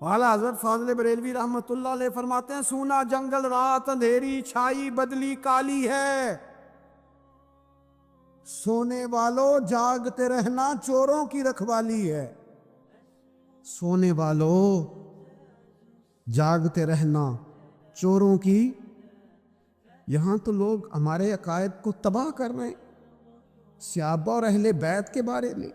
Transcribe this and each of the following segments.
اعلیٰ حضرت فاضل بریلوی رحمۃ اللہ علیہ فرماتے ہیں سونا جنگل رات اندھیری چھائی بدلی کالی ہے، سونے والوں جاگتے رہنا چوروں کی رکھوالی ہے۔ سونے والوں جاگتے رہنا چوروں کی، یہاں تو لوگ ہمارے عقائد کو تباہ کر رہے ہیں، صحابہ اور اہل بیت کے بارے میں،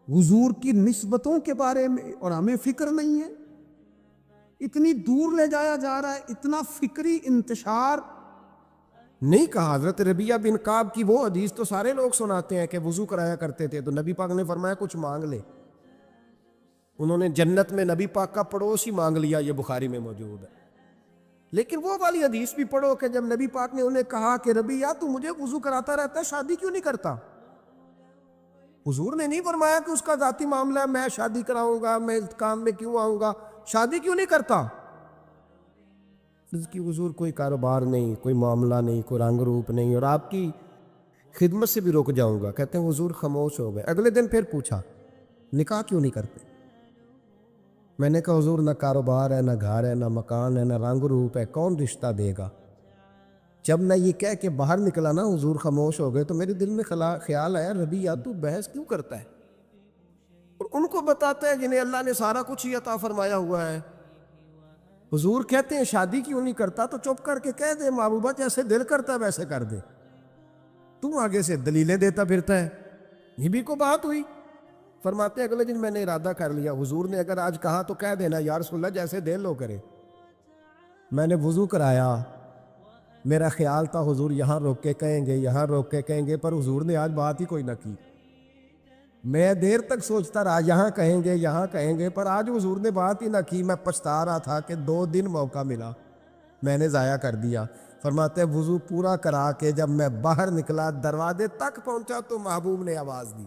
حضور کی نسبتوں کے بارے میں، اور ہمیں فکر نہیں ہے۔ اتنی دور لے جایا جا رہا ہے، اتنا فکری انتشار نہیں کہا۔ حضرت ربیہ بن کعب کی وہ حدیث تو سارے لوگ سناتے ہیں کہ وضو کرایا کرتے تھے، تو نبی پاک نے فرمایا کچھ مانگ لے۔ انہوں نے جنت میں نبی پاک کا پڑوسی مانگ لیا، یہ بخاری میں موجود ہے۔ لیکن وہ والی حدیث بھی پڑھو کہ جب نبی پاک نے انہیں کہا کہ ربیہ تو مجھے وضو کراتا رہتا ہے، شادی کیوں نہیں کرتا؟ حضور نے نہیں فرمایا کہ اس کا ذاتی معاملہ ہے، میں شادی کراؤں گا، میں اس کام میں کیوں آؤں گا، شادی کیوں نہیں کرتا؟ اس کی حضور کوئی کاروبار نہیں، کوئی معاملہ نہیں، کوئی رنگ روپ نہیں، اور آپ کی خدمت سے بھی رک جاؤں گا۔ کہتے ہیں حضور خاموش ہو گئے۔ اگلے دن پھر پوچھا نکاح کیوں نہیں کرتے؟ میں نے کہا حضور نہ کاروبار ہے، نہ گھر ہے، نہ مکان ہے، نہ رنگ روپ ہے، کون رشتہ دے گا؟ جب میں یہ کہہ کے باہر نکلا نا حضور خاموش ہو گئے، تو میرے دل میں خیال آیا ربیہ تو بحث کیوں کرتا ہے؟ اور ان کو بتاتا ہے جنہیں اللہ نے سارا کچھ ہی عطا فرمایا ہوا ہے۔ حضور کہتے ہیں شادی کیوں نہیں کرتا؟ تو چپ کر کے کہہ دے محبوبہ جیسے دل کرتا ہے ویسے کر دے، تو آگے سے دلیلیں دیتا پھرتا ہے۔ یہ بھی کو بات ہوئی۔ فرماتے ہیں اگلے دن میں نے ارادہ کر لیا، حضور نے اگر آج کہا تو کہہ دینا یا رسول اللہ جیسے دل ہو کرے۔ میں نے وضو کرایا، میرا خیال تھا حضور یہاں روک کے کہیں گے، یہاں روک کے کہیں گے، پر حضور نے آج بات ہی کوئی نہ کی۔ میں دیر تک سوچتا رہا یہاں کہیں گے، یہاں کہیں گے، پر آج حضور نے بات ہی نہ کی۔ میں پچھتا رہا تھا کہ 2 دن موقع ملا، میں نے ضائع کر دیا۔ فرماتے ہیں وضو پورا کرا کے جب میں باہر نکلا، دروازے تک پہنچا تو محبوب نے آواز دی،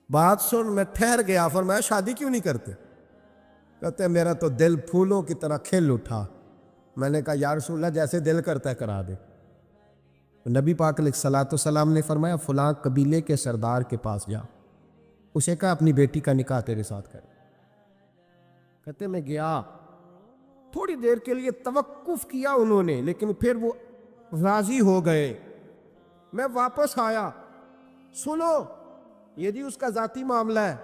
بات سن۔ میں ٹھہر گیا، فرمایا شادی کیوں نہیں کرتے؟ کہتے ہیں میرا تو دل پھولوں کی طرح کھل اٹھا۔ میں نے کہا یا رسول اللہ جیسے دل کرتا ہے کرا دے۔ نبی پاک علیہ الصلوۃ والسلام نے فرمایا فلاں قبیلے کے سردار کے پاس جا، اسے کہا اپنی بیٹی کا نکاح تیرے ساتھ کر۔ کہتے میں گیا، تھوڑی دیر کے لیے توقف کیا انہوں نے، لیکن پھر وہ راضی ہو گئے۔ میں واپس آیا، سنو یہ جی اس کا ذاتی معاملہ ہے،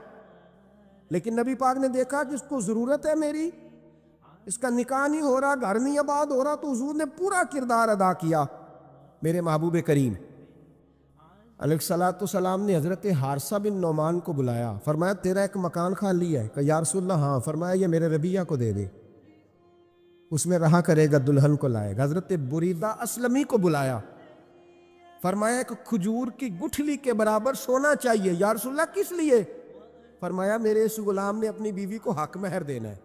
لیکن نبی پاک نے دیکھا کہ اس کو ضرورت ہے میری، اس کا نکاح نہیں ہو رہا، گھر نہیں آباد ہو رہا، تو حضور نے پورا کردار ادا کیا۔ میرے محبوب کریم علیہ الصلوۃ والسلام نے حضرت حارثہ بن نعمان کو بلایا، فرمایا تیرا ایک مکان خالی ہے؟ کہ یا رسول اللہ ہاں۔ فرمایا یہ میرے ربیہ کو دے دے، اس میں رہا کرے گا، دلہن کو لائے گا۔ حضرت بریدہ اسلمی کو بلایا، فرمایا ایک کھجور کی گٹھلی کے برابر سونا چاہیے۔ یا رسول اللہ کس لیے؟ فرمایا میرے اس غلام نے اپنی بیوی کو حق مہر دینا ہے۔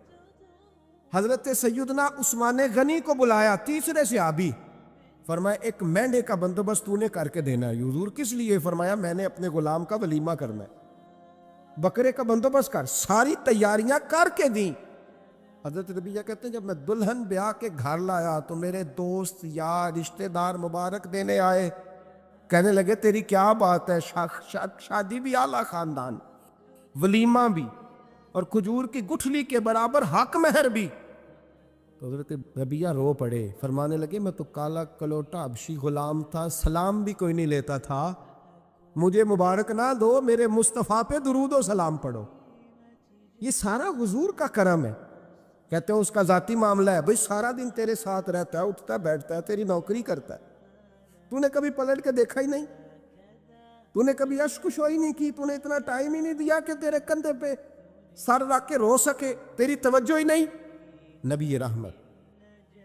حضرت سیدنا عثمان غنی کو بلایا، تیسرے صحابی، فرمایا ایک مینڈے کا بندوبست تو نے کر کے دینا ہے۔ حضور کس لیے؟ فرمایا میں نے اپنے غلام کا ولیمہ کرنا ہے، بکرے کا بندوبست کر۔ ساری تیاریاں کر کے دیں۔ حضرت ربیہ کہتے ہیں جب میں دلہن بیاہ کے گھر لایا تو میرے دوست یار رشتہ دار مبارک دینے آئے، کہنے لگے تیری کیا بات ہے، شادی بھی اعلیٰ خاندان، ولیمہ بھی، اور کھجور کی گٹھلی کے برابر حق مہر بھی۔ تو حضرت ربیہ رو پڑے، فرمانے لگے میں تو کالا کلوٹا حبشی غلام تھا، سلام بھی کوئی نہیں لیتا تھا، مجھے مبارک نہ دو، میرے مصطفیٰ پہ درود و سلام پڑھو۔ یہ سارا حضور کا کرم ہے۔ کہتے ہیں اس کا ذاتی معاملہ ہے، بھئی سارا دن تیرے ساتھ رہتا ہے، اٹھتا بیٹھتا ہے، تیری نوکری کرتا ہے، تو نے کبھی پلٹ کے دیکھا ہی نہیں، تو نے کبھی اشک شوئی نہیں کی، تو نے اتنا ٹائم ہی نہیں دیا کہ تیرے کندھے پہ سر رکھ کے رو سکے، تیری توجہ ہی نہیں۔ نبی رحمت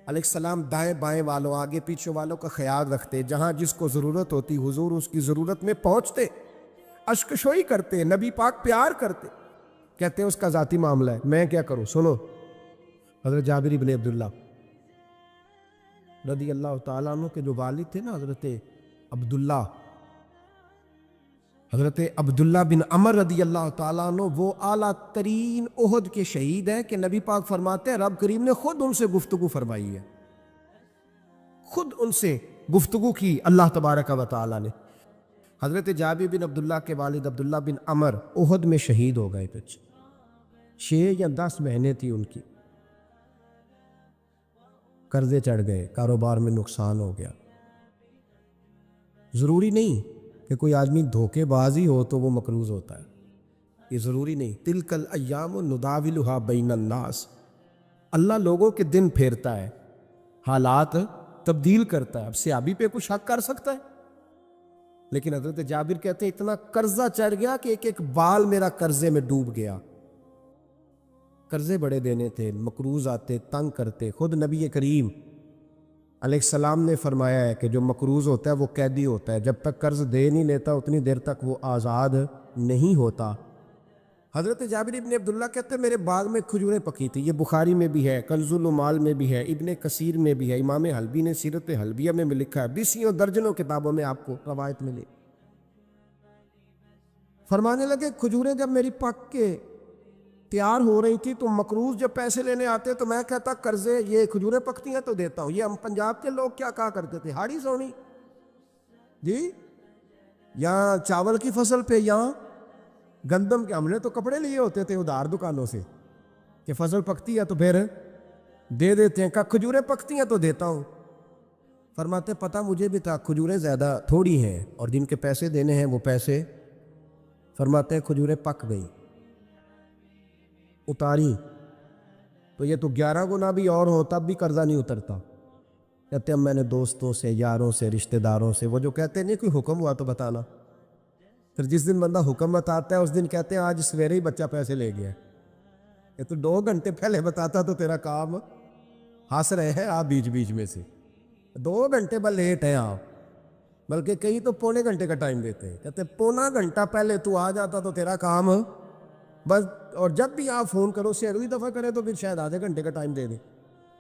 علیہ السلام دائیں بائیں والوں، آگے پیچھے والوں کا خیال رکھتے، جہاں جس کو ضرورت ہوتی حضور اس کی ضرورت میں پہنچتے، اشک شوئی کرتے، نبی پاک پیار کرتے۔ کہتے ہیں اس کا ذاتی معاملہ ہے، میں کیا کروں؟ سنو حضرت جابر بن عبداللہ رضی اللہ تعالیٰ عنہ کے جو والد تھے نا حضرت عبداللہ بن عمر رضی اللہ تعالیٰ عنہ، وہ اعلیٰ ترین احد کے شہید ہیں کہ نبی پاک فرماتے ہیں رب کریم نے خود ان سے گفتگو فرمائی ہے، خود ان سے گفتگو کی اللہ تبارک و تعالیٰ نے۔ حضرت جابر بن عبداللہ کے والد عبداللہ بن عمر احد میں شہید ہو گئے، 6 یا 10 مہینے تھی ان کی، قرضے چڑھ گئے، کاروبار میں نقصان ہو گیا۔ ضروری نہیں کہ کوئی آدمی دھوکے باز ہی ہو تو وہ مقروض ہوتا ہے، یہ ضروری نہیں۔ تلک الایام نداولھا بین الناس، اللہ لوگوں کے دن پھیرتا ہے، حالات تبدیل کرتا ہے۔ اب صحابی پہ کچھ شک کر سکتا ہے؟ لیکن حضرت جابر کہتے ہیں اتنا قرضہ چڑھ گیا کہ ایک ایک بال میرا قرضے میں ڈوب گیا۔ قرضے بڑے دینے تھے، مقروض آتے، تنگ کرتے۔ خود نبی کریم علیہ السلام نے فرمایا ہے کہ جو مقروض ہوتا ہے وہ قیدی ہوتا ہے، جب تک قرض دے نہیں لیتا اتنی دیر تک وہ آزاد نہیں ہوتا۔ حضرت جابر ابن عبداللہ کہتے ہیں میرے باغ میں کھجوریں پکی تھی، یہ بخاری میں بھی ہے، کنز العمال میں بھی ہے، ابن کثیر میں بھی ہے، امام حلبی نے سیرت حلبیہ میں بھی لکھا ہے، بیسیوں درجنوں کتابوں میں آپ کو روایت ملے۔ فرمانے لگے کھجوریں جب میری پک کے تیار ہو رہی تھی تو مقروض جب پیسے لینے آتے تو میں کہتا قرضے یہ کھجوریں پکتی ہیں تو دیتا ہوں۔ یہ ہم پنجاب کے لوگ کیا کہا کرتے تھے، ہاڑی سونی جی، یہاں چاول کی فصل پہ، یہاں گندم کے، ہم نے تو کپڑے لیے ہوتے تھے ادھار دکانوں سے کہ فصل پکتی ہے تو پھر دے دیتے ہیں، کہ کھجوریں پکتی ہیں تو دیتا ہوں۔ فرماتے پتہ مجھے بھی تھا کھجوریں زیادہ تھوڑی ہیں اور جن کے پیسے دینے ہیں وہ پیسے، فرماتے ہیں کھجوریں پک گئی، اتاری تو یہ تو 11 گنا بھی اور ہو تب بھی قرضہ نہیں اترتا۔ کہتے ہیں میں نے دوستوں سے، یاروں سے، رشتہ داروں سے، وہ جو کہتے ہیں نہیں کوئی حکم ہوا تو بتانا، پھر جس دن بندہ حکم بتاتا ہے اس دن کہتے ہیں آج سویرے ہی بچہ پیسے لے گیا، یہ تو 2 گھنٹے پہلے بتاتا تو تیرا کام، ہنس رہے ہیں آپ بیچ بیچ میں سے، 2 گھنٹے بس لیٹ ہیں آپ، بلکہ کئی تو پونے گھنٹے کا ٹائم دیتے ہیں، کہتے ہیں پونا گھنٹہ پہلے تو آ جاتا تو تیرا کام بس، اور جب بھی آپ فون کرو سے اگلی دفعہ کرے تو پھر شاید آدھے گھنٹے کا ٹائم دے دیں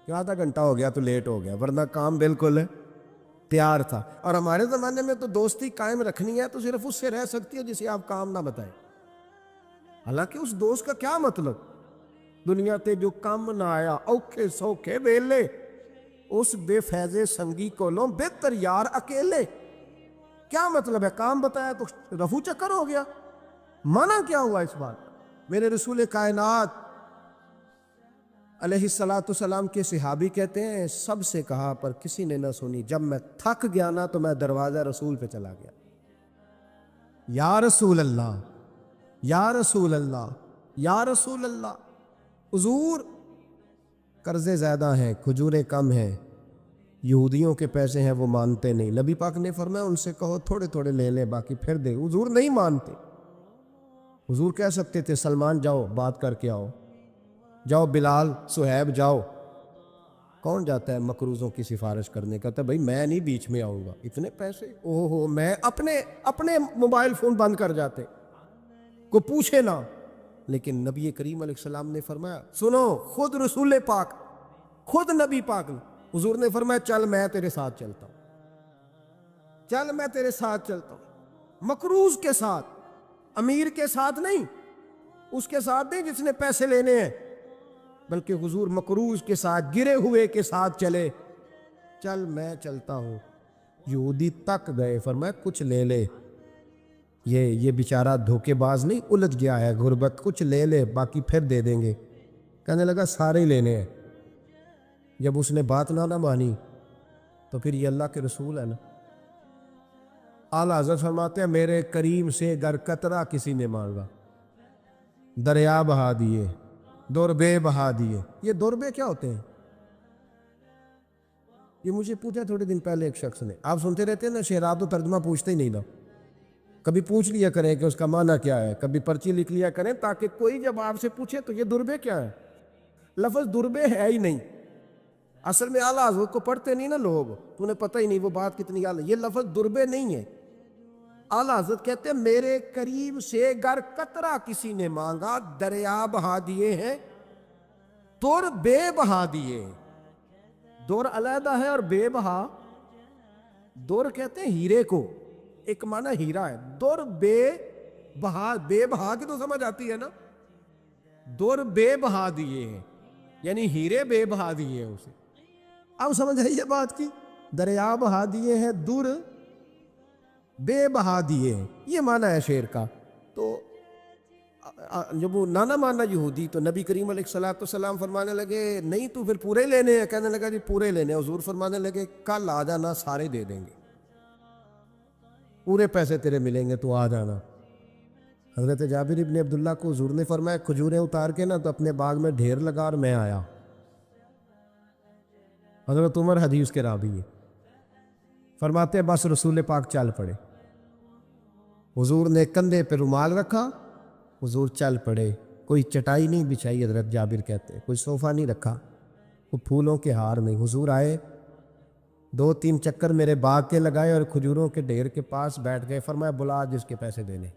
کہ آدھا گھنٹہ ہو گیا تو لیٹ ہو گیا، ورنہ کام بالکل تیار تھا۔ اور ہمارے زمانے میں تو دوستی قائم رکھنی ہے تو صرف اس سے رہ سکتی ہے جسے آپ کام نہ بتائیں، حالانکہ اس دوست کا کیا مطلب، دنیا تے جو کام نہ آیا اوکھے سوکھے ویلے، اس بے فیضے سنگی کولوں بہتر یار اکیلے، کیا مطلب ہے؟ کام بتایا تو رفو چکر ہو گیا، مانا کیا ہوا اس بات؟ میرے رسول کائنات علیہ السلام کے صحابی کہتے ہیں سب سے کہا پر کسی نے نہ سنی، جب میں تھک گیا نا تو میں دروازہ رسول پہ چلا گیا، یا رسول اللہ، یا رسول اللہ، یا رسول اللہ، حضور قرضے زیادہ ہیں، کھجوریں کم ہیں، یہودیوں کے پیسے ہیں وہ مانتے نہیں، نبی پاک نے فرمایا ان سے کہو تھوڑے تھوڑے لے لیں باقی پھر دے، حضور نہیں مانتے۔ حضور کہہ سکتے تھے سلمان جاؤ بات کر کے آؤ، جاؤ بلال، صہیب جاؤ، کون جاتا ہے مقروضوں کی سفارش کرنے؟ کہتا ہے بھائی میں نہیں بیچ میں آؤں گا، اتنے پیسے اوہ ہو، میں اپنے موبائل فون بند کر جاتے، کوئی پوچھے نہ۔ لیکن نبی کریم علیہ السلام نے فرمایا سنو، خود رسول پاک، خود نبی پاک نے، حضور نے فرمایا چل میں تیرے ساتھ چلتا ہوں، چل میں تیرے ساتھ چلتا ہوں، مقروض کے ساتھ، امیر کے ساتھ نہیں، اس کے ساتھ نہیں جس نے پیسے لینے ہیں، بلکہ حضور مقروض کے ساتھ، گرے ہوئے کے ساتھ چلے، چل میں چلتا ہوں۔ یہودی تک گئے، فرمایا کچھ لے لے، یہ بیچارہ دھوکے باز نہیں الجھ گیا ہے، غربت، کچھ لے لے باقی پھر دے دیں گے۔ کہنے لگا سارے ہی لینے ہیں۔ جب اس نے بات نہ مانی تو پھر یہ اللہ کے رسول ہے نا۔ اعلیٰ حضرت فرماتے ہیں میرے کریم سے گر قطرہ کسی نے مانگا، دریا بہا دیے، دوربے بہا دیے۔ یہ دوربے کیا ہوتے ہیں؟ یہ مجھے پوچھا تھوڑے دن پہلے ایک شخص نے، آپ سنتے رہتے ہیں نا شعرات تو ترجمہ پوچھتے ہی نہیں نا، کبھی پوچھ لیا کریں کہ اس کا معنی کیا ہے، کبھی پرچی لکھ لیا کریں تاکہ کوئی جب آپ سے پوچھے تو یہ دوربے کیا ہے، لفظ دوربے ہے ہی نہیں، اصل میں اعلیٰ حضرت کو پڑھتے نہیں نا لوگ، تو انہیں پتہ ہی نہیں وہ بات کتنی اعلیٰ، یہ لفظ دوربے نہیں ہے۔ اعلیٰ حضرت کہتے ہیں میرے قریب سے گر قطرہ کسی نے مانگا، دریا بہا دیے ہیں، دور بے بہا دیے۔ دور علیحدہ ہے اور بے بہا، دور کہتے ہیں ہیرے کو، ایک معنی ہیرا ہے، دور بے بہا، بے بہا کی تو سمجھ آتی ہے نا، دور بے بہا دیے ہیں یعنی ہیرے بے بہا دیے ہیں اسے۔ اب سمجھ آئی یہ بات کی، دریا بہا دیے ہیں، دور بے بہا دیے ہیں، یہ معنی ہے شعر کا۔ تو جب وہ نانا مانا یہودی، تو نبی کریم علیہ الصلوۃ والسلام فرمانے لگے نہیں تو پھر پورے لینے ہیں؟ کہنے لگا جی پورے لینے ہیں۔ حضور فرمانے لگے کل آ جانا، سارے دے دیں گے، پورے پیسے تیرے ملیں گے، تو آ جانا۔ حضرت جابر ابن عبداللہ کو حضور نے فرمایا کھجوریں اتار کے نا تو اپنے باغ میں ڈھیر لگا اور میں آیا۔ حضرت عمر حدیث کے راوی ہے، فرماتے ہیں بس رسول پاک چل پڑے۔ حضور نے کندھے پہ رومال رکھا، حضور چل پڑے۔ کوئی چٹائی نہیں بچھائی، حضرت جابر کہتے ہیں، کوئی صوفہ نہیں رکھا، وہ پھولوں کے ہار نہیں۔ حضور آئے، 2-3 چکر میرے باغ کے لگائے اور کھجوروں کے ڈھیر کے پاس بیٹھ گئے۔ فرمایا بلا جس کے پیسے دینے،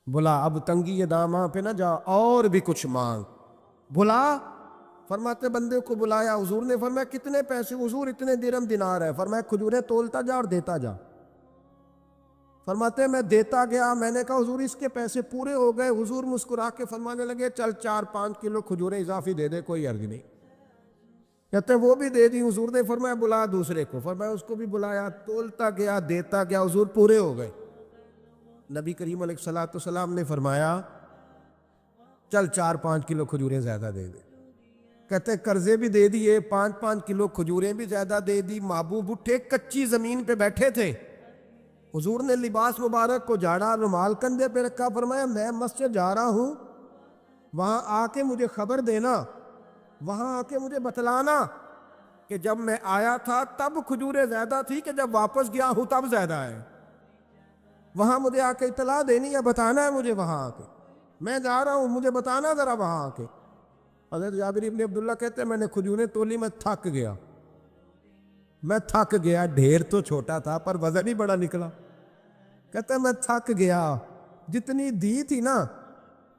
بلا، اب تنگی یہ داماں پہ نہ جا، اور بھی کچھ مانگ، بلا۔ فرماتے بندے کو بلایا، حضور نے فرمایا کتنے پیسے؟ حضور اتنے درہم دینار ہے۔ فرمایا کھجوریں تولتا جا اور دیتا جا۔ فرماتے میں دیتا گیا، میں نے کہا حضور اس کے پیسے پورے ہو گئے۔ حضور مسکرا کے فرمانے لگے چل 4-5 کلو کھجوریں اضافی دے دے، کوئی عرض نہیں۔ کہتے وہ بھی دے دی۔ حضور نے فرمایا بلا دوسرے کو۔ فرمایا اس کو بھی بلایا، تولتا گیا، دیتا گیا، حضور پورے ہو گئے۔ نبی کریم علیہ الصلوۃ والسلام نے فرمایا چل 4-5 کلو کھجوریں زیادہ دے دے۔ کہتے قرضے بھی دے دیے، 5-5 کلو کھجوریں بھی زیادہ دے دی۔ محبوب اٹھے، کچی زمین پہ بیٹھے تھے، حضور نے لباس مبارک کو جھاڑا، رومال کندھے پہ رکھا، فرمایا میں مسجد جا رہا ہوں، وہاں آ کے مجھے خبر دینا، وہاں آ کے مجھے بتلانا کہ جب میں آیا تھا تب کھجوریں زیادہ تھی کہ جب واپس گیا ہوں تب زیادہ ہے۔ وہاں مجھے آ کے اطلاع دینی ہے، بتانا ہے مجھے، وہاں آ کے میں جا رہا ہوں، مجھے بتانا ذرا وہاں آ کے۔ حضرت جابر ابن عبداللہ کہتے ہیں میں نے کھجوریں تولی، میں تھک گیا، میں تھک گیا۔ ڈھیر تو چھوٹا تھا پر وزن ہی بڑا نکلا۔ کہتے ہیں میں تھک گیا، جتنی دی تھی نا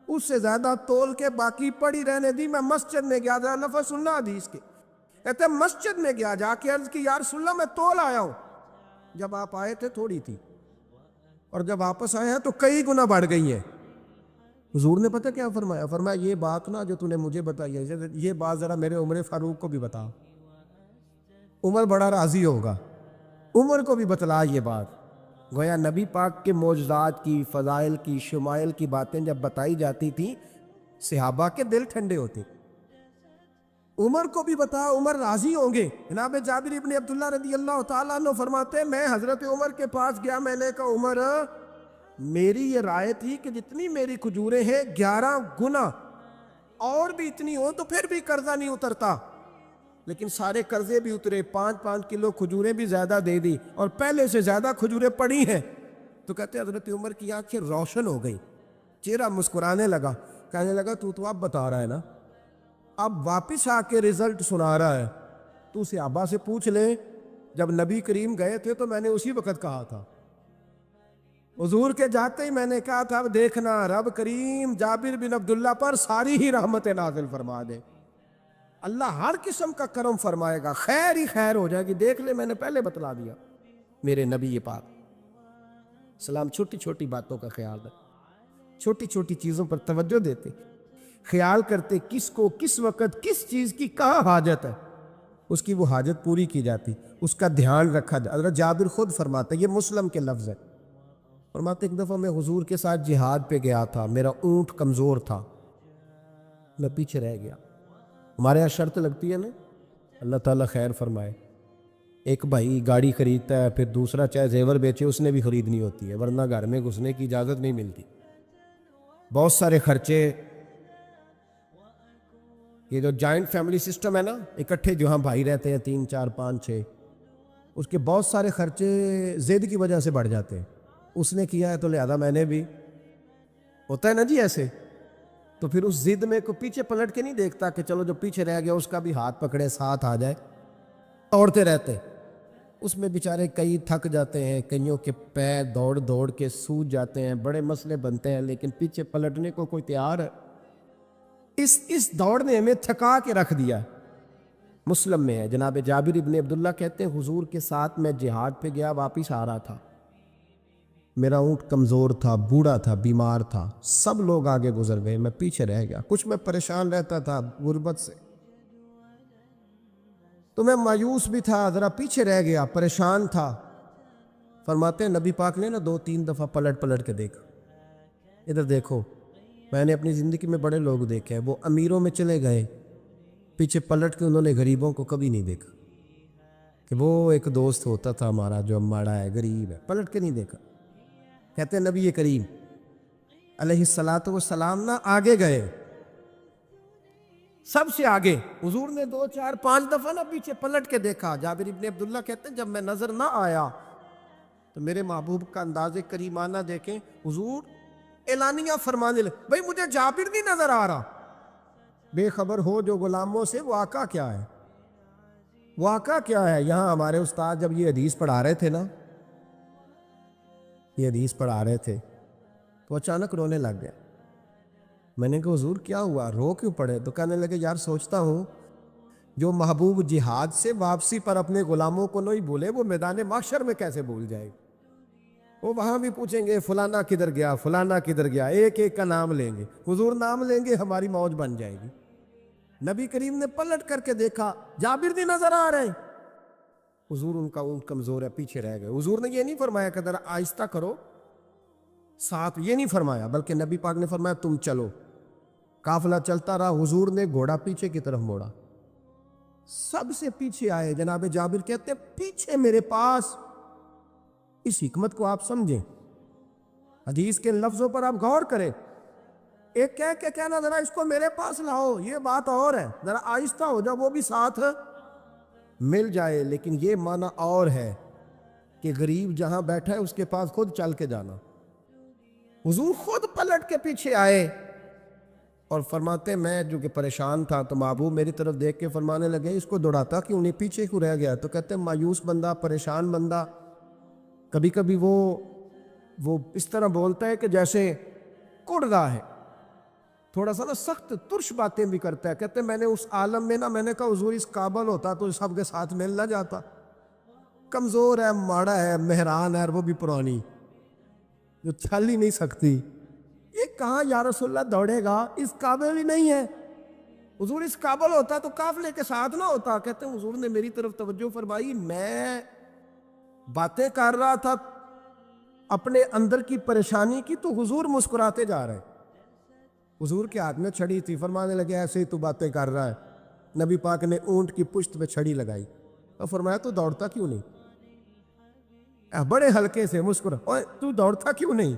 اس سے زیادہ تول کے باقی پڑی رہنے دی۔ میں مسجد میں گیا، ذرا لفظ سننا حدیث کے، کہتے ہیں مسجد میں گیا، جا کے عرض کی یا رسول اللہ میں تول آیا ہوں، جب آپ آئے تھے تھوڑی تھی اور جب واپس آئے ہیں تو کئی گنا بڑھ گئی ہیں۔ حضور نے پتہ کیا فرمایا؟ فرمایا یہ بات نا جو تو نے مجھے بتائی ہے، یہ بات ذرا میرے عمر فاروق کو بھی بتا، عمر بڑا راضی ہوگا، عمر کو بھی بتلا یہ بات۔ گویا نبی پاک کے معجزات کی، فضائل کی، شمائل کی باتیں جب بتائی جاتی تھیں صحابہ کے دل ٹھنڈے ہوتے۔ عمر کو بھی بتا، عمر راضی ہوں گے۔ جناب جابر ابن عبداللہ رضی اللہ تعالیٰ عنہ فرماتے ہیں میں حضرت عمر کے پاس گیا، میں نے کہا عمر میری یہ رائے تھی کہ جتنی میری کھجوریں ہیں 11 گنا اور بھی اتنی ہو تو پھر بھی قرضہ نہیں اترتا، لیکن سارے قرضے بھی اترے، 5-5 کلو کھجوریں بھی زیادہ دے دی اور پہلے سے زیادہ کھجوریں پڑی ہیں۔ تو کہتے ہیں حضرت عمر کی آنکھیں روشن ہو گئی، چہرہ مسکرانے لگا، کہنے لگا تو اب بتا رہا ہے نا، اب واپس آ کے رزلٹ سنا رہا ہے، تو صحابہ سے پوچھ لے جب نبی کریم گئے تھے تو میں نے اسی وقت کہا تھا، حضور کے جاتے ہی میں نے کہا تھا اب دیکھنا رب کریم جابر بن عبداللہ پر ساری ہی رحمت نازل فرما دے، اللہ ہر قسم کا کرم فرمائے گا، خیر ہی خیر ہو جائے گی، دیکھ لے میں نے پہلے بتلا دیا۔ میرے نبی پاک سلام چھوٹی چھوٹی باتوں کا خیال رکھ، چھوٹی چھوٹی چیزوں پر توجہ دیتے، خیال کرتے کس کو کس وقت کس چیز کی کہاں حاجت ہے، اس کی وہ حاجت پوری کی جاتی، اس کا دھیان رکھا جاتا۔ حضرت جابر خود فرماتے، یہ مسلم کے لفظ ہے، فرماتے ایک دفعہ میں حضور کے ساتھ جہاد پہ گیا تھا، میرا اونٹ کمزور تھا، میں پیچھے رہ گیا۔ ہمارے یہاں شرط لگتی ہے نا، اللہ تعالیٰ خیر فرمائے، ایک بھائی گاڑی خریدتا ہے پھر دوسرا چاہے زیور بیچے اس نے بھی خریدنی ہوتی ہے، ورنہ گھر میں گھسنے کی اجازت نہیں ملتی، بہت سارے خرچے۔ یہ جو جوائنٹ فیملی سسٹم ہے نا، اکٹھے جو ہاں بھائی رہتے ہیں 3 4 5 6، اس کے بہت سارے خرچے ضد کی وجہ سے بڑھ جاتے ہیں، اس نے کیا ہے تو لہذا میں نے بھی، ہوتا ہے نا جی ایسے، تو پھر اس ضد میں کوئی پیچھے پلٹ کے نہیں دیکھتا کہ چلو جو پیچھے رہ گیا اس کا بھی ہاتھ پکڑے ساتھ آ جائے، دوڑتے رہتے، اس میں بیچارے کئی تھک جاتے ہیں، کئیوں کے پیر دوڑ دوڑ کے سوج جاتے ہیں، بڑے مسئلے بنتے ہیں، لیکن پیچھے پلٹنے کو کوئی تیار ہے؟ اس دوڑ نے ہمیں تھکا کے رکھ دیا۔ مسلم میں ہے، جناب جابر ابن عبداللہ کہتے ہیں حضور کے ساتھ میں جہاد پہ گیا، واپس آ رہا تھا، میرا اونٹ کمزور تھا، بوڑھا تھا، بیمار تھا، سب لوگ آگے گزر گئے، میں پیچھے رہ گیا، کچھ میں پریشان رہتا تھا غربت سے، تو میں مایوس بھی تھا، ذرا پیچھے رہ گیا، پریشان تھا۔ فرماتے ہیں نبی پاک نے نا 2-3 دفعہ پلٹ کے دیکھا، ادھر دیکھو، میں نے اپنی زندگی میں بڑے لوگ دیکھے ہیں، وہ امیروں میں چلے گئے، پیچھے پلٹ کے انہوں نے غریبوں کو کبھی نہیں دیکھا کہ وہ ایک دوست ہوتا تھا ہمارا جو ماڑا ہے، غریب ہے، پلٹ کے نہیں دیکھا۔ کہتے ہیں نبی کریم علیہ الصلاۃ والسلام نہ آگے گئے، سب سے آگے۔ حضور نے 2 4 5 دفعہ نہ پیچھے پلٹ کے دیکھا۔ جابر ابن عبداللہ کہتے ہیں جب میں نظر نہ آیا تو میرے محبوب کا انداز کریمانہ دیکھیں، حضور اعلانیہ فرمانے لگے، بھئی مجھے جابر نہیں نظر آ رہا۔ بے خبر ہو جو غلاموں سے، واقعہ کیا ہے؟ واقعہ کیا ہے؟ یہاں ہمارے استاد جب یہ حدیث پڑھا رہے تھے نا، یہ حدیث پڑھا رہے تھے تو اچانک رونے لگ گئے۔ میں نے کہا حضور کیا ہوا، رو کیوں پڑے؟ تو کہنے لگے یار سوچتا ہوں جو محبوب جہاد سے واپسی پر اپنے غلاموں کو نہیں بھولے، وہ میدان محشر میں کیسے بھول جائے؟ وہ وہاں بھی پوچھیں گے فلانا کدھر گیا، فلانا کدھر گیا، ایک ایک کا نام لیں گے۔ حضور نام لیں گے ہماری موج بن جائے گی۔ نبی کریم نے پلٹ کر کے دیکھا، جابر نہیں نظر آ رہے۔ حضور ان کا اونٹ کمزور ہے، پیچھے رہ گئے۔ حضور نے یہ نہیں فرمایا کہ ذرا آہستہ کرو ساتھ، یہ نہیں فرمایا، بلکہ نبی پاک نے فرمایا تم چلو۔ قافلہ چلتا رہا، حضور نے گھوڑا پیچھے کی طرف موڑا، سب سے پیچھے آئے۔ جناب جابر کہتے ہیں پیچھے میرے پاس۔ اس حکمت کو آپ سمجھیں، حدیث کے لفظوں پر آپ غور کریں۔ ایک کہہ کے کہنا ذرا اس کو میرے پاس لاؤ، یہ بات اور ہے، ذرا آہستہ ہو جا، وہ بھی ساتھ مل جائے۔ لیکن یہ معنی اور ہے کہ غریب جہاں بیٹھا ہے اس کے پاس خود چل کے جانا۔ حضور خود پلٹ کے پیچھے آئے اور فرماتے میں جو کہ پریشان تھا تو محبوب میری طرف دیکھ کے فرمانے لگے اس کو دوڑاتا کیوں نہیں، پیچھے کیوں رہ گیا؟ تو کہتے ہیں مایوس بندہ، پریشان بندہ کبھی کبھی وہ اس طرح بولتا ہے کہ جیسے کڑ رہا ہے، تھوڑا سا نا سخت ترش باتیں بھی کرتا ہے۔ کہتے ہیں میں نے اس عالم میں نا، میں نے کہا حضور اس قابل ہوتا تو سب کے ساتھ مل نہ جاتا، کمزور ہے، ماڑا ہے، مہران ہے، وہ بھی پرانی جو چل ہی نہیں سکتی، یہ کہاں یا رسول اللہ دوڑے گا، اس قابل ہی نہیں ہے۔ حضور اس قابل ہوتا تو قافلے کے ساتھ نہ ہوتا۔ کہتے ہیں حضور نے میری طرف توجہ فرمائی، میں باتیں کر رہا تھا اپنے اندر کی پریشانی کی تو حضور مسکراتے جا رہے۔ حضور کے ہاتھ میں چھڑی تھی، فرمانے لگے ایسے ہی تو باتیں کر رہا ہے۔ نبی پاک نے اونٹ کی پشت پہ چھڑی لگائی اور فرمایا تو دوڑتا کیوں نہیں؟ بڑے ہلکے سے مسکرا، اوے تو دوڑتا کیوں نہیں؟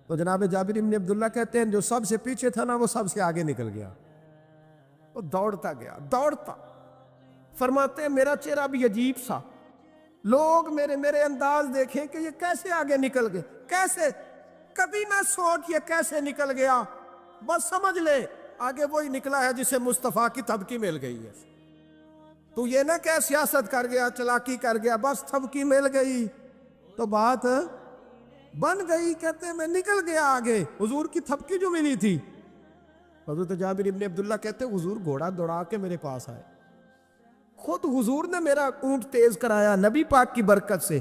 تو جناب جابر ابن عبداللہ کہتے ہیں جو سب سے پیچھے تھا نا وہ سب سے آگے نکل گیا، وہ دوڑتا گیا، دوڑتا۔ فرماتے ہیں میرا چہرہ بھی عجیب سا، لوگ میرے انداز دیکھیں کہ یہ کیسے آگے نکل گئے، کیسے، کبھی نہ سوچ یہ کیسے نکل گیا، بس سمجھ لے آگے وہی نکلا ہے جسے مصطفیٰ کی تھبکی مل گئی ہے۔ تو یہ نہ کہ سیاست کر گیا، چلاکی کر گیا، بس تھبکی مل گئی تو بات بن گئی۔ کہتے ہیں میں نکل گیا آگے، حضور کی تھبکی جو ملی تھی۔ حضرت جابر ابن عبداللہ کہتے ہیں حضور گھوڑا دوڑا کے میرے پاس آئے، خود حضور نے میرا اونٹ تیز کرایا نبی پاک کی برکت سے۔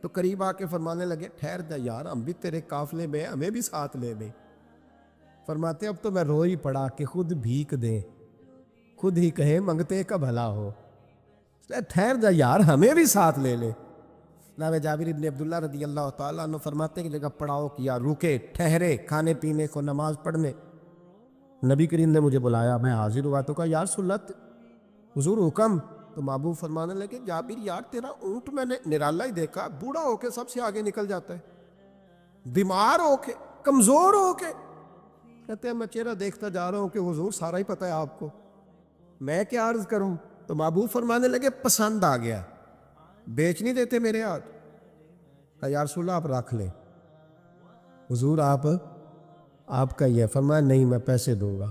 تو قریب آ کے فرمانے لگے ٹھہر جا یار، ہم بھی تیرے قافلے میں، ہمیں بھی ساتھ لے لے۔ فرماتے اب تو میں رو ہی پڑا کہ خود بھیک دے، خود ہی کہے منگتے کا بھلا ہو، ٹھہر جا یار ہمیں بھی ساتھ لے لے۔ جناب جابر ابن عبداللہ رضی اللہ تعالیٰ عنہ فرماتے کہ جگہ پڑاؤ کیا، رکے، ٹھہرے کھانے پینے کو، نماز پڑھنے۔ نبی کریم نے مجھے بلایا، میں حاضر ہوا تو کہا یا رسول اللہ حضور حکم؟ تو محبوب فرمانے لگے جابر یار تیرا اونٹ میں نے نرالا ہی دیکھا، بوڑھا ہو کے سب سے آگے نکل جاتا ہے، بیمار ہو کے، کمزور ہو کے۔ کہتے ہیں میں چہرہ دیکھتا جا رہا ہوں کہ حضور سارا ہی پتہ ہے آپ کو، میں کیا عرض کروں؟ تو محبوب فرمانے لگے پسند آ گیا، بیچ نہیں دیتے میرے ہاتھ؟ کہا یا رسول اللہ آپ رکھ لیں۔ حضور آپ کا یہ؟ فرمایا نہیں میں پیسے دوں گا۔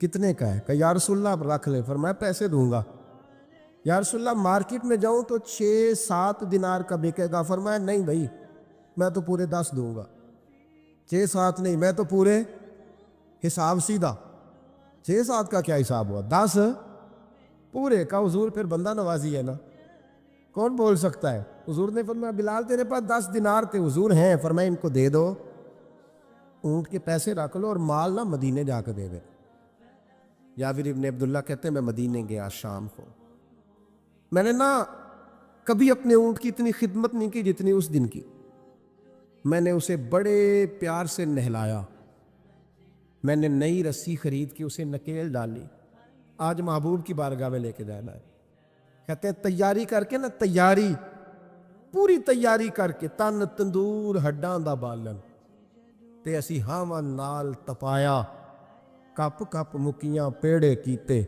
کتنے کا ہے؟ کہا یا رسول اللہ آپ رکھ لیں۔ فرمایا پیسے دوں گا۔ یا رسول اللہ مارکیٹ میں جاؤں تو 6-7 دینار کا بکے گا۔ فرمایا نہیں بھائی میں تو پورے 10 دوں گا۔ 6-7 نہیں، میں تو پورے، حساب سیدھا، 6-7 کا کیا حساب ہوا، 10 پورے کا۔ حضور پھر بندہ نوازی ہے نا، کون بول سکتا ہے؟ حضور نے فرمایا بلال تیرے پاس 10 دینار تھے؟ حضور ہیں۔ فرمایا ان کو دے دو، اونٹ کے پیسے رکھ لو اور مال نہ مدینے جا کے دے دے۔ جابر ابن عبداللہ کہتے ہیں میں مدینے گیا شام کو، میں نے نا کبھی اپنے اونٹ کی اتنی خدمت نہیں کی جتنی اس دن کی۔ میں نے اسے بڑے پیار سے نہلایا، میں نے نئی رسی خرید کے اسے نکیل ڈالی، آج محبوب کی بارگاہ میں لے کے جانا ہے۔ کہتے ہیں تیاری کر کے نا، تیاری پوری تیاری کر کے، تن تندور ہڈاں دا بالن تے اسی ہاواں نال تپایا، کپ کپ مکیاں پیڑے کیتے،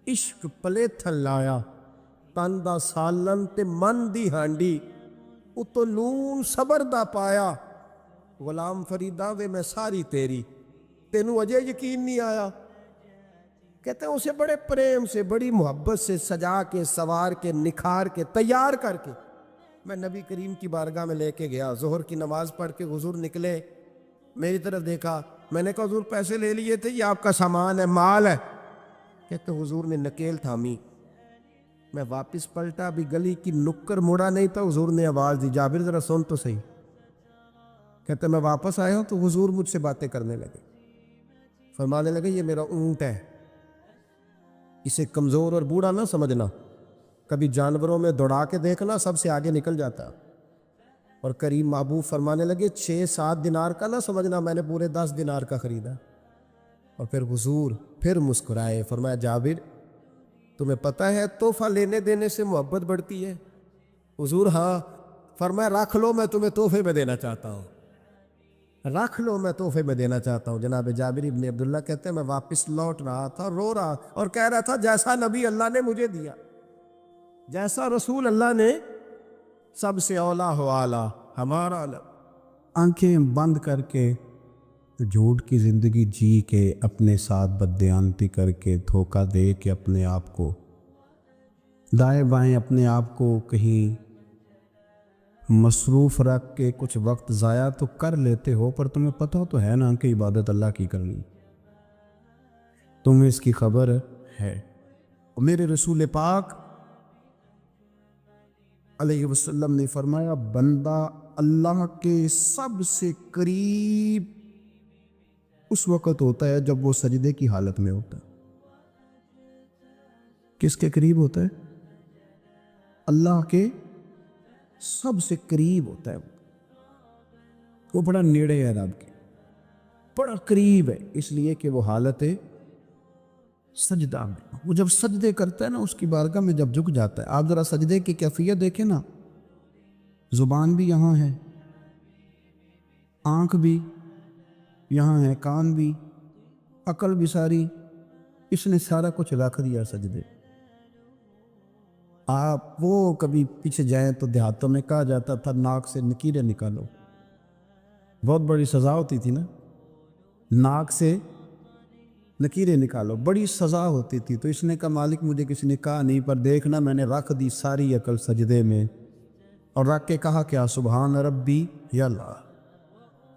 عشق پلیتھن لایا، تن دا سالن تے من دی ہانڈی، اتو نون صبر دا پایا، غلام فریدا وے میں ساری تیری، تینوں اجے یقین نہیں آیا۔ کہتے ہیں اسے بڑے پریم سے، بڑی محبت سے سجا کے، سوار کے، نکھار کے، تیار کر کے میں نبی کریم کی بارگاہ میں لے کے گیا۔ ظہر کی نماز پڑھ کے حضور نکلے، میری طرف دیکھا، میں نے کہا حضور پیسے لے لیے تھے، یہ آپ کا سامان ہے، مال ہے؟ کہتے حضور نے نکیل تھامی، میں واپس پلٹا، ابھی گلی کی نکر مڑا نہیں تھا، حضور نے آواز دی، جابر ذرا سن تو صحیح۔ کہتے میں واپس آیا ہوں تو حضور مجھ سے باتیں کرنے لگے، فرمانے لگے یہ میرا اونٹ ہے، اسے کمزور اور بوڑھا نہ سمجھنا، کبھی جانوروں میں دوڑا کے دیکھنا، سب سے آگے نکل جاتا۔ اور کریم محبوب فرمانے لگے 6-7 دینار کا نہ سمجھنا، میں نے پورے 10 دینار کا خریدا۔ اور پھر حضور پھر مسکرائے، فرمایا جابر تمہیں پتہ ہے تحفہ لینے دینے سے محبت بڑھتی ہے؟ حضور ہاں۔ فرمایا رکھ لو، میں تمہیں تحفے میں دینا چاہتا ہوں، رکھ لو، میں تحفے میں دینا چاہتا ہوں۔ جناب جابر ابن عبداللہ کہتے ہیں میں واپس لوٹ رہا تھا، رو رہا اور کہہ رہا تھا جیسا نبی اللہ نے مجھے دیا، جیسا رسول اللہ نے، سب سے اولا ہو اعلیٰ ہمارا علم۔ آنکھیں بند کر کے جھوٹ کی زندگی جی کے، اپنے ساتھ بددیانتی کر کے، دھوکہ دے کے، اپنے آپ کو دائیں بائیں، اپنے آپ کو کہیں مصروف رکھ کے کچھ وقت ضائع تو کر لیتے ہو، پر تمہیں پتہ تو ہے نا کہ عبادت اللہ کی کرنی، تمہیں اس کی خبر ہے۔ میرے رسول پاک علیہ وسلم نے فرمایا بندہ اللہ کے سب سے قریب اس وقت ہوتا ہے جب وہ سجدے کی حالت میں ہوتا ہے۔ کس کے قریب ہوتا ہے؟ اللہ کے سب سے قریب ہوتا ہے، وہ بڑا نیڑے ہے رب کے، بڑا قریب ہے، اس لیے کہ وہ حالت سجدہ میں، وہ جب سجدے کرتا ہے نا، اس کی بارگاہ میں جب جھک جاتا ہے، آپ ذرا سجدے کی کیفیت دیکھیں نا، زبان بھی یہاں ہے، آنکھ بھی یہاں ہے، کان بھی، عقل بھی ساری، اس نے سارا کچھ رکھ دیا سجدے۔ آپ وہ کبھی پیچھے جائیں تو دیہاتوں میں کہا جاتا تھا ناک سے نکیریں نکالو، بہت بڑی سزا ہوتی تھی نا، ناک سے نکیریں نکالو، بڑی سزا ہوتی تھی۔ تو اس نے کہا مالک مجھے کسی نے کہا نہیں، پر دیکھنا میں نے رکھ دی ساری عقل سجدے میں، اور رکھ کے کہا کیا سبحان ربی یا اللہ،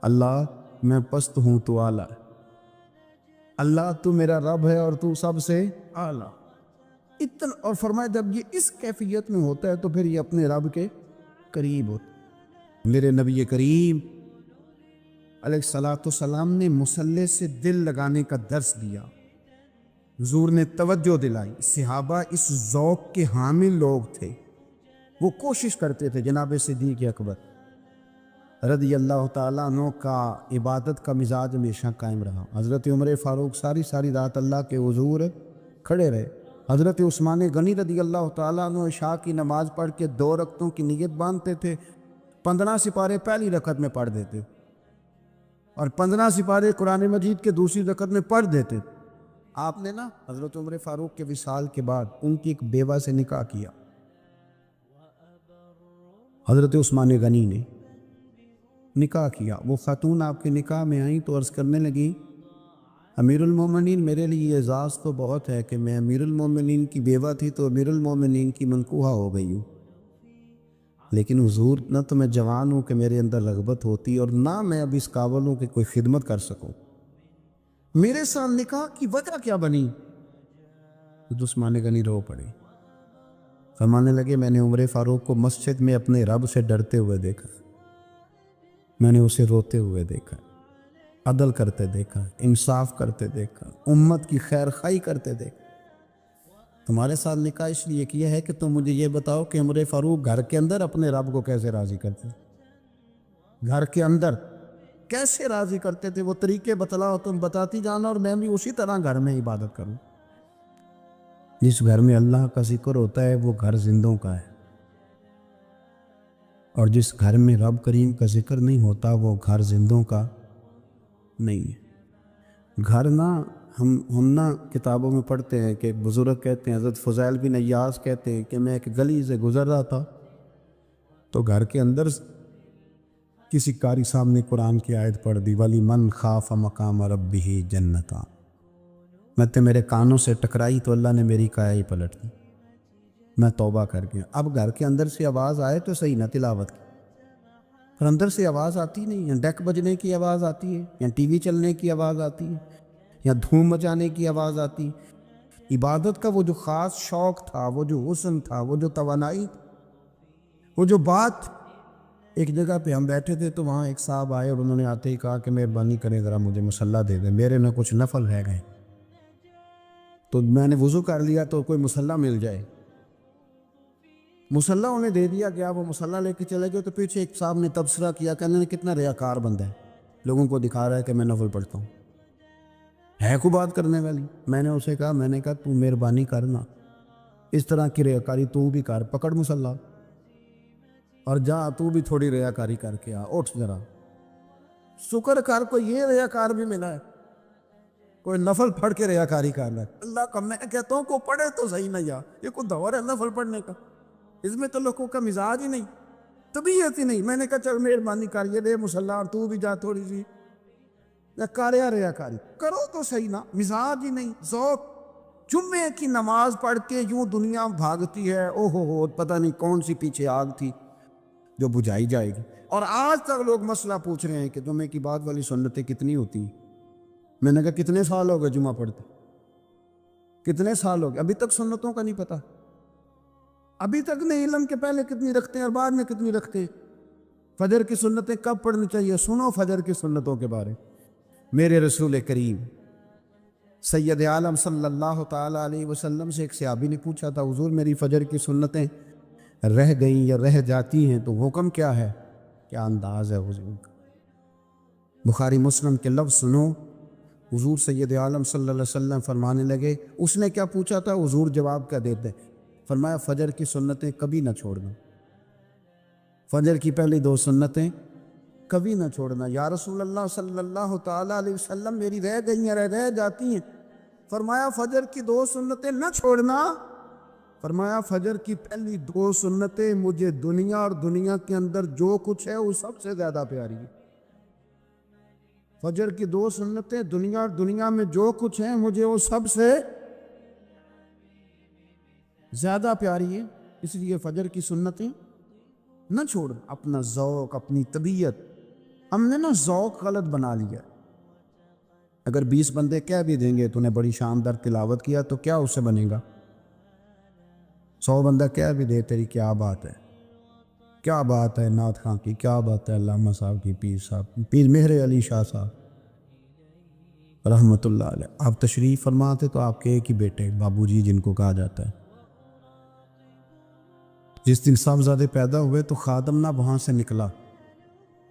اللہ میں پست ہوں تو اعلیٰ، اللہ تو میرا رب ہے اور تو سب سے اعلیٰ اتنا۔ اور فرمایا جب یہ اس کیفیت میں ہوتا ہے تو پھر یہ اپنے رب کے قریب ہوتا ہے۔ میرے نبی کریم علیہ السلام نے مصلی سے دل لگانے کا درس دیا، حضور نے توجہ دلائی، صحابہ اس ذوق کے حامل لوگ تھے، وہ کوشش کرتے تھے۔ جناب صدیق اکبر رضی اللہ تعالیٰ عنہ کا عبادت کا مزاج ہمیشہ قائم رہا۔ حضرت عمر فاروق ساری رات اللہ کے حضور کھڑے رہے۔ حضرت عثمان غنی رضی اللہ تعالیٰ عنہ عشاء کی نماز پڑھ کے 2 رکعتوں کی نیت باندھتے تھے، 15 سپارے پہلی رکعت میں پڑھ دیتے اور 15 سپارے قرآن مجید کے دوسری رکعت میں پڑھ دیتے۔ آپ نے نا حضرت عمر فاروق کے وصال کے بعد ان کی ایک بیوہ سے نکاح کیا، حضرت عثمان غنی نے نکاح کیا۔ وہ خاتون آپ کے نکاح میں آئیں تو عرض کرنے لگی امیر المومنین میرے لیے اعزاز تو بہت ہے کہ میں امیر المومنین کی بیوہ تھی تو امیر المومنین کی منکوحہ ہو گئی ہوں، لیکن حضور نہ تو میں جوان ہوں کہ میرے اندر رغبت ہوتی اور نہ میں اب اس قابل ہوں کہ کوئی خدمت کر سکوں، میرے ساتھ نکاح کی وجہ کیا بنی؟ تو عثمان غنی رو پڑے، فرمانے لگے میں نے عمر فاروق کو مسجد میں اپنے رب سے ڈرتے ہوئے دیکھا، میں نے اسے روتے ہوئے دیکھا، عدل کرتے دیکھا، انصاف کرتے دیکھا، امت کی خیر خواہی کرتے دیکھا۔ تمہارے ساتھ نکاح اس لیے کیا ہے کہ تم مجھے یہ بتاؤ کہ عمر فاروق گھر کے اندر اپنے رب کو کیسے راضی کرتے، گھر کے اندر کیسے راضی کرتے تھے، وہ طریقے بتلاؤ، تم بتاتی جانا اور میں بھی اسی طرح گھر میں عبادت کروں۔ جس گھر میں اللہ کا ذکر ہوتا ہے وہ گھر زندوں کا ہے، اور جس گھر میں رب کریم کا ذکر نہیں ہوتا وہ گھر زندوں کا نہیں ہے۔ گھر نا ہم نا کتابوں میں پڑھتے ہیں کہ بزرگ کہتے ہیں، حضرت فضیل بن عیاض کہتے ہیں کہ میں ایک گلی سے گزر رہا تھا تو گھر کے اندر کسی قاری صاحب نے قرآن کی آیت پڑھ دی، وَلِمَنْ خَافَ مَقَامَ رَبِّهِ جَنَّتَانِ۔ میں تو میرے کانوں سے ٹکرائی تو اللہ نے میری کایا ہی پلٹ دی، میں توبہ کر گیا۔ اب گھر کے اندر سے آواز آئے تو صحیح نہ تلاوت کی، پر اندر سے آواز آتی نہیں ہے، ڈیک بجنے کی آواز آتی ہے، یا ٹی وی چلنے کی آواز آتی ہے، یا دھوم مچانے کی آواز آتی ہے۔ عبادت کا وہ جو خاص شوق تھا، وہ جو حسن تھا، وہ جو توانائی، وہ جو بات۔ ایک جگہ پہ ہم بیٹھے تھے تو وہاں ایک صاحب آئے اور انہوں نے آتے ہی کہا کہ مہربانی کریں ذرا مجھے مصلی دے دیں، میرے نہ کچھ نفل رہ گئے۔ تو میں نے وضو کر لیا تو کوئی مصلی مل جائے، مصلی انہیں دے دیا گیا، وہ مصلی لے کے چلے گئے۔ تو پیچھے ایک صاحب نے تبصرہ کیا کہ انہوں نے کتنا ریاکار بندہ ہے، لوگوں کو دکھا رہا ہے کہ میں نفل پڑھتا ہوں، ہے کو بات کرنے والی۔ میں نے اسے کہا، میں نے کہا تو مہربانی کرنا، اس طرح کی ریاکاری تو بھی کر، پکڑ مصلی اور جا تو بھی تھوڑی ریاکاری کر کے آ، اٹھ ذرا، شکر کر کوئی یہ ریاکار بھی ملا ہے، کوئی نفل پڑھ کے ریاکاری کر رہا ہے۔ اللہ کا میں کہتا ہوں کو پڑھے تو صحیح نہ، یا یہ کوئی دور ہے نفل پڑھنے کا؟ اس میں تو لوگوں کا مزاج ہی نہیں، طبیعت ہی نہیں۔ میں نے کہا چل مہربانی کر یہ دے مصلی اور تو بھی جا تھوڑی سی کاریا ریاکاری کرو تو صحیح نا، مزاج ہی نہیں، ذوق۔ جمعے کی نماز پڑھ کے یوں دنیا بھاگتی ہے، او ہو پتہ نہیں کون سی پیچھے آگ تھی جو بجھائی جائے گی۔ اور آج تک لوگ مسئلہ پوچھ رہے ہیں کہ جمعے کی بعد والی سنتیں کتنی ہوتی ہیں۔ میں نے کہا کتنے سال ہو گئے جمعہ پڑھتے، کتنے سال ہو گئے، ابھی تک سنتوں کا نہیں پتہ، ابھی تک نہیں علم کے پہلے کتنی رکھتے ہیں اور بعد میں کتنی رکھتے ہیں۔ فجر کی سنتیں کب پڑھنی چاہیے؟ سنو فجر کی سنتوں کے بارے۔ میرے رسول کریم سید عالم صلی اللہ تعالیٰ علیہ وسلم سے ایک صحابی نے پوچھا تھا، حضور میری فجر کی سنتیں رہ گئیں یا رہ جاتی ہیں تو حکم کیا ہے؟ کیا انداز ہے حضور کا، بخاری مسلم کے لفظ سنو۔ حضور سید عالم صلی اللہ علیہ وسلم فرمانے لگے، اس نے کیا پوچھا تھا؟ حضور جواب کیا دیتے؟ فرمایا فجر کی سنتیں کبھی نہ چھوڑنا، فجر کی پہلی 2 سنتیں کبھی نہ چھوڑنا۔ یا رسول اللہ صلی اللہ تعالیٰ علیہ وسلم میری رہ گئی ہیں، رہ جاتی ہیں۔ فرمایا فجر کی 2 سنتیں نہ چھوڑنا، فرمایا فجر کی پہلی 2 سنتیں مجھے دنیا اور دنیا کے اندر جو کچھ ہے وہ سب سے زیادہ پیاری ہے۔ فجر کی 2 سنتیں دنیا اور دنیا میں جو کچھ ہے مجھے وہ سب سے زیادہ پیاری ہے، اس لیے فجر کی سنتیں نہ چھوڑ۔ اپنا ذوق، اپنی طبیعت، ہم نے نا ذوق غلط بنا لیا۔ اگر 20 بندے کہہ بھی دیں گے تو نے بڑی شاندار تلاوت کیا تو کیا اس سے بنے گا؟ 100 بندہ کہہ بھی دے تیری کیا بات ہے، کیا بات ہے نعت خاں کی، کیا بات ہے علامہ صاحب کی، پیر صاحب، پیر مہر علی شاہ صاحب رحمۃ اللہ علیہ۔ آپ تشریف فرماتے تو آپ کے ایک ہی بیٹے بابو جی جن کو کہا جاتا ہے، جس دن صاحبزادے پیدا ہوئے تو خادم نہ وہاں سے نکلا۔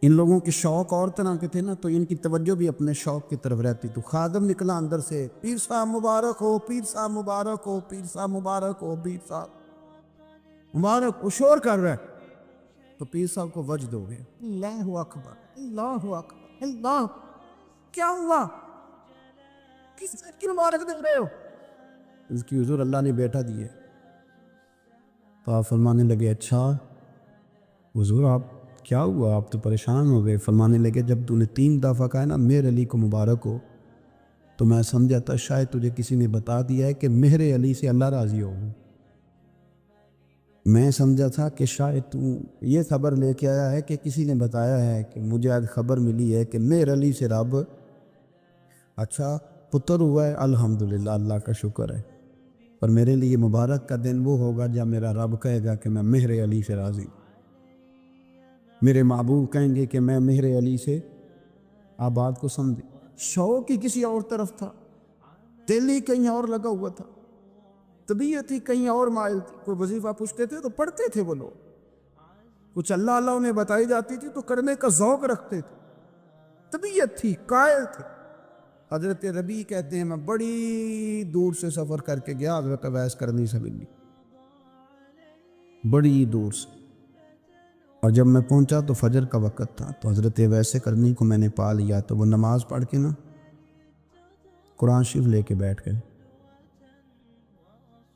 ان لوگوں کے شوق اور طرح کے تھے نا، تو ان کی توجہ بھی اپنے شوق کی طرف رہتی۔ تو خادم نکلا اندر سے، پیر صاحب مبارک ہو، پیر صاحب مبارک ہو، پیر صاحب مبارک ہو، پیر صاحب مبارک ہو، شور کر رہا ہے۔ تو پیر صاحب کو وجد ہو گیا، اللہ اکبر، اللہ اکبر، اللہ، کیا ہوا؟ کس کی مبارک دے رہے ہو؟ اس کی حضور اللہ نے بیٹا دیے۔ تو آپ فرمانے لگے اچھا حضور آپ کیا ہوا، آپ تو پریشان ہو گئے۔ فرمانے لگے جب تو نے 3 دفعہ کہا نا مہر علی کو مبارک ہو تو میں سمجھا تھا شاید تجھے کسی نے بتا دیا ہے کہ مہر علی سے اللہ راضی ہو۔ میں سمجھا تھا کہ شاید تو یہ خبر لے کے آیا ہے کہ کسی نے بتایا ہے کہ مجھے آج خبر ملی ہے کہ مہر علی سے رب اچھا پتر ہوا ہے، الحمدللہ اللہ کا شکر ہے۔ پر میرے لیے مبارک کا دن وہ ہوگا جب میرا رب کہے گا کہ میں مہر علی سے راضی، میرے محبوب کہیں گے کہ میں مہر علی سے۔ آپ بات کو سمجھے، شوق ہی کسی اور طرف تھا، دل ہی کہیں اور لگا ہوا تھا، طبیعت ہی کہیں اور مائل تھی۔ کوئی وظیفہ پوچھتے تھے تو پڑھتے تھے وہ لوگ، کچھ اللہ اللہ انہیں بتائی جاتی تھی تو کرنے کا ذوق رکھتے تھے، طبیعت تھی، قائل تھے۔ حضرت ربیع کہتے ہیں میں بڑی دور سے سفر کر کے گیا حضرت اویس کرنی سے ملنی، بڑی دور سے، اور جب میں پہنچا تو فجر کا وقت تھا، تو حضرت اویس کرنی کو میں نے پا لیا، تو وہ نماز پڑھ کے نا قرآن شریف لے کے بیٹھ گئے۔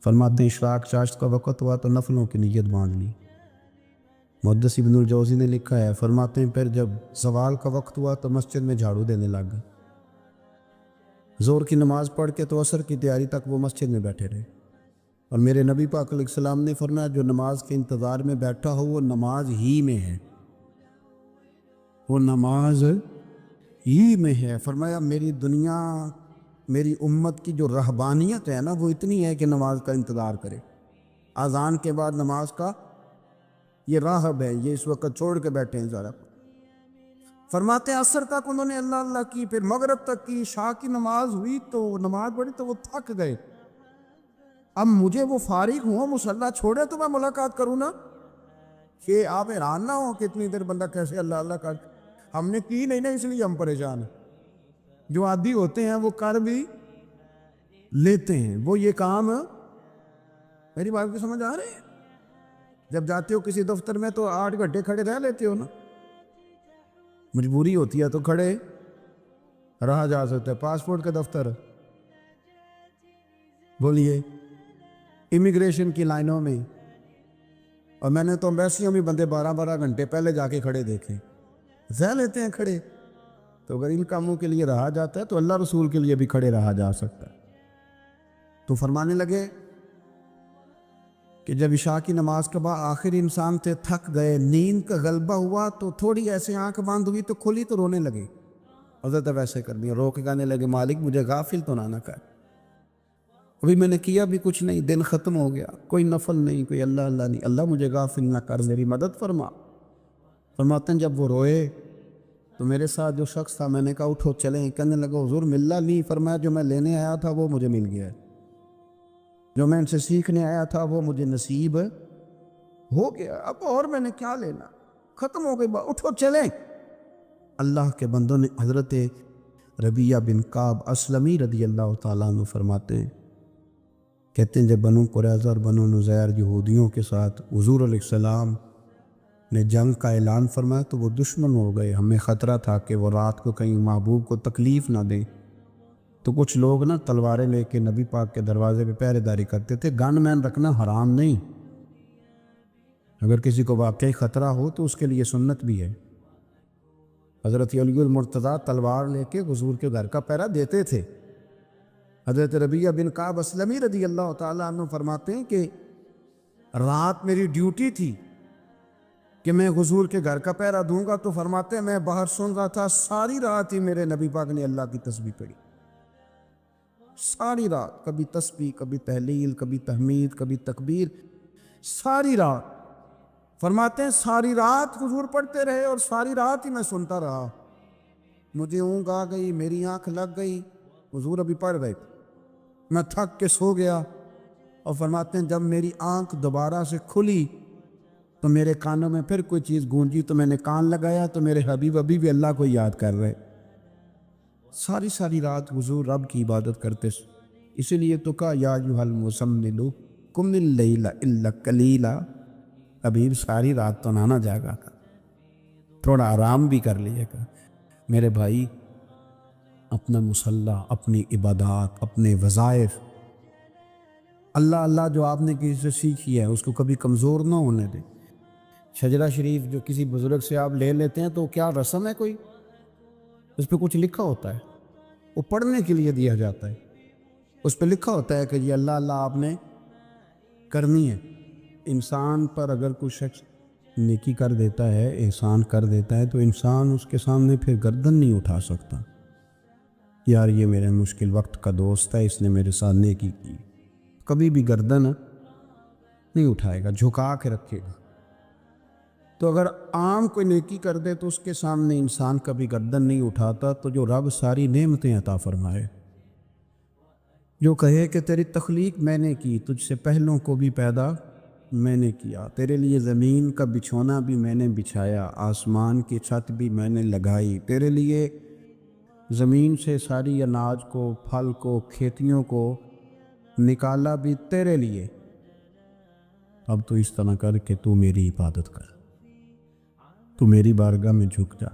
فرماتے ہیں اشراق چاشت کا وقت ہوا تو نفلوں کی نیت باندھ لی۔ محدث ابن الجوزی نے لکھا ہے، فرماتے ہیں پھر جب زوال کا وقت ہوا تو مسجد میں جھاڑو دینے لگ گئے۔ ظہر کی نماز پڑھ کے تو عصر کی تیاری تک وہ مسجد میں بیٹھے رہے، اور میرے نبی پاک علیہ السلام نے فرمایا جو نماز کے انتظار میں بیٹھا ہو وہ نماز ہی میں ہے، وہ نماز ہی میں ہے۔ فرمایا میری دنیا، میری امت کی جو رہبانیت ہے نا وہ اتنی ہے کہ نماز کا انتظار کرے، اذان کے بعد نماز کا یہ راہب ہے، یہ اس وقت چھوڑ کے بیٹھے ہیں ذرا۔ فرماتے ہیں عصر تک انہوں نے اللہ اللہ کی، پھر مغرب تک کی، عشاء کی نماز ہوئی تو نماز پڑھی تو وہ تھک گئے۔ اب مجھے وہ فارغ ہوں، مصلی چھوڑے تو میں ملاقات کروں نا، کہ آپ حیران نہ ہو کہ اتنی دیر بندہ کیسے اللہ اللہ کر، ہم نے کی نہیں نا اس لیے ہم پریشان ہیں۔ جو عادی ہوتے ہیں وہ کر بھی لیتے ہیں، وہ یہ کام، میری بات کو سمجھ آ رہے ہیں؟ جب جاتے ہو کسی دفتر میں تو 8 گھنٹے کھڑے رہ لیتے ہو نا، مجبوری ہوتی ہے تو کھڑے رہا جا سکتا ہے۔ پاسپورٹ کا دفتر، بولیے، امیگریشن کی لائنوں میں، اور میں نے تو ایمبیسیوں میں بندے 12 گھنٹے پہلے جا کے کھڑے دیکھے، رہ لیتے ہیں کھڑے۔ تو اگر ان کاموں کے لیے رہا جاتا ہے تو اللہ رسول کے لیے بھی کھڑے رہا جا سکتا ہے۔ تو فرمانے لگے کہ جب عشاء کی نماز کے بعد آخر انسان تھے، تھک گئے، نیند کا غلبہ ہوا تو تھوڑی ایسے آنکھ بند ہوئی تو کھلی تو رونے لگے۔ حضرت ویسے کر دیا، رو کے کہنے لگے مالک مجھے غافل تو نہ کر، ابھی میں نے کیا بھی کچھ نہیں، دن ختم ہو گیا، کوئی نفل نہیں، کوئی اللہ اللہ نہیں، اللہ مجھے غافل نہ کر، میری مدد فرما۔ فرماتے ہیں جب وہ روئے تو میرے ساتھ جو شخص تھا میں نے کہا اٹھو چلیں، کہنے لگا حضور ملا نہیں، فرمایا جو میں لینے آیا تھا وہ مجھے مل گیا ہے، جو میں ان سے سیکھنے آیا تھا وہ مجھے نصیب ہو گیا، اب اور میں نے کیا لینا، ختم ہو گئی بات، اٹھو چلیں۔ اللہ کے بندوں نے، حضرت ربیعہ بن کعب اسلمی رضی اللہ تعالیٰ عنہ فرماتے ہیں، کہتے ہیں جب بنو قریظہ اور بنو نذیر یہودیوں کے ساتھ حضور علیہ السلام نے جنگ کا اعلان فرمایا تو وہ دشمن ہو گئے، ہمیں خطرہ تھا کہ وہ رات کو کہیں محبوب کو تکلیف نہ دیں، تو کچھ لوگ نا تلواریں لے کے نبی پاک کے دروازے پہ پہرے داری کرتے تھے۔ گن مین رکھنا حرام نہیں، اگر کسی کو واقعی خطرہ ہو تو اس کے لیے سنت بھی ہے۔ حضرت علی المرتضیٰ تلوار لے کے حضور کے گھر کا پہرا دیتے تھے۔ حضرت ربیعہ بن کعب اسلمی رضی اللہ تعالیٰ عنہ فرماتے ہیں کہ رات میری ڈیوٹی تھی کہ میں حضور کے گھر کا پہرا دوں گا، تو فرماتے ہیں میں باہر سن رہا تھا، ساری رات ہی میرے نبی پاک نے اللہ کی تسبیح پڑھی، ساری رات، کبھی تسبیح، کبھی تہلیل، کبھی تحمید، کبھی تکبیر، ساری رات۔ فرماتے ہیں ساری رات حضور پڑھتے رہے اور ساری رات ہی میں سنتا رہا، مجھے اونگ آ گئی، میری آنکھ لگ گئی، حضور ابھی پڑھ رہے تھے، میں تھک کے سو گیا، اور فرماتے ہیں جب میری آنکھ دوبارہ سے کھلی تو میرے کانوں میں پھر کوئی چیز گونجی، تو میں نے کان لگایا تو میرے حبیب ابھی بھی اللہ کو یاد کر رہے۔ ساری رات حضور رب کی عبادت کرتے، اسی لیے تو کہا یا ایھا المزمل قم اللیل الا قلیلا، حبیب ساری رات تو نہ جاگا تھا، تھوڑا آرام بھی کر لیے گا۔ میرے بھائی اپنا مصلی، اپنی عبادات، اپنے وظائف، اللہ اللہ جو آپ نے کسی سے سیکھی ہے اس کو کبھی کمزور نہ ہونے دیں۔ شجرہ شریف جو کسی بزرگ سے آپ لے لیتے ہیں تو کیا رسم ہے کوئی؟ اس پہ کچھ لکھا ہوتا ہے، وہ پڑھنے کے لیے دیا جاتا ہے، اس پہ لکھا ہوتا ہے کہ یہ اللہ اللہ آپ نے کرنی ہے۔ انسان پر اگر کوئی شخص نیکی کر دیتا ہے، احسان کر دیتا ہے، تو انسان اس کے سامنے پھر گردن نہیں اٹھا سکتا، یار یہ میرے مشکل وقت کا دوست ہے، اس نے میرے ساتھ نیکی کی، کبھی بھی گردن نہیں اٹھائے گا، جھکا کے رکھے گا۔ تو اگر عام کوئی نیکی کر دے تو اس کے سامنے انسان کبھی گردن نہیں اٹھاتا، تو جو رب ساری نعمتیں عطا فرمائے، جو کہے کہ تیری تخلیق میں نے کی، تجھ سے پہلوں کو بھی پیدا میں نے کیا، تیرے لیے زمین کا بچھونا بھی میں نے بچھایا، آسمان کی چھت بھی میں نے لگائی، تیرے لیے زمین سے ساری اناج کو، پھل کو، کھیتیوں کو نکالا بھی تیرے لیے۔ اب تو اس طرح کر کہ تو میری عبادت کر، تو میری بارگاہ میں جھک جا۔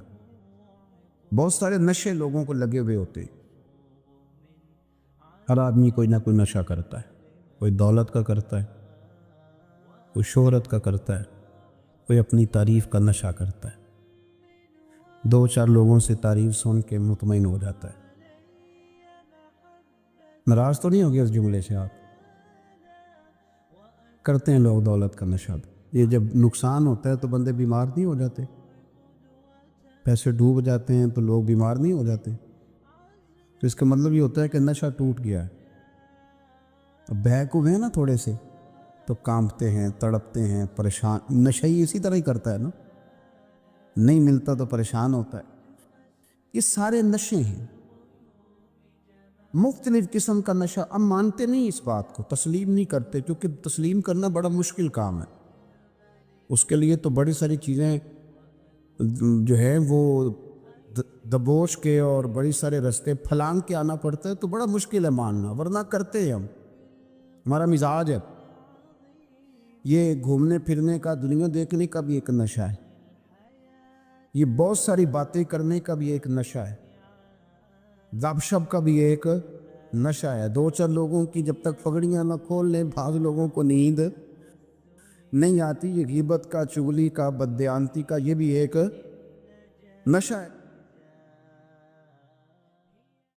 بہت سارے نشے لوگوں کو لگے ہوئے ہوتے ہیں، ہر آدمی کوئی نہ کوئی نشہ کرتا ہے، کوئی دولت کا کرتا ہے، کوئی شہرت کا کرتا ہے، کوئی اپنی تعریف کا نشہ کرتا ہے، دو چار لوگوں سے تعریف سن کے مطمئن ہو جاتا ہے۔ ناراض تو نہیں ہو گیا اس جملے سے؟ آپ کرتے ہیں لوگ دولت کا نشہ بھی، یہ جب نقصان ہوتا ہے تو بندے بیمار نہیں ہو جاتے؟ پیسے ڈوب جاتے ہیں تو لوگ بیمار نہیں ہو جاتے؟ تو اس کا مطلب یہ ہوتا ہے کہ نشہ ٹوٹ گیا ہے۔ اب بہک ہوئے ہیں نا تھوڑے سے تو کانپتے ہیں، تڑپتے ہیں، پریشان۔ نشئی اسی طرح ہی کرتا ہے نا، نہیں ملتا تو پریشان ہوتا ہے۔ یہ سارے نشے ہیں، مختلف قسم کا نشہ۔ اب مانتے نہیں اس بات کو، تسلیم نہیں کرتے، کیونکہ تسلیم کرنا بڑا مشکل کام ہے۔ اس کے لیے تو بڑی ساری چیزیں جو ہے وہ دبوچ کے اور بڑی سارے رستے پھلانگ کے آنا پڑتا ہے، تو بڑا مشکل ہے ماننا، ورنہ کرتے ہیں ہم، ہمارا مزاج ہے۔ یہ گھومنے پھرنے کا، دنیا دیکھنے کا بھی ایک نشہ ہے، یہ بہت ساری باتیں کرنے کا بھی ایک نشہ ہے، گپ شپ کا بھی ایک نشہ ہے۔ دو چار لوگوں کی جب تک پگڑیاں نہ کھول لیں، بعض لوگوں کو نیند نہیں آتی۔ یہ غیبت کا، چغلی کا، بددیانتی کا، یہ بھی ایک نشہ ہے۔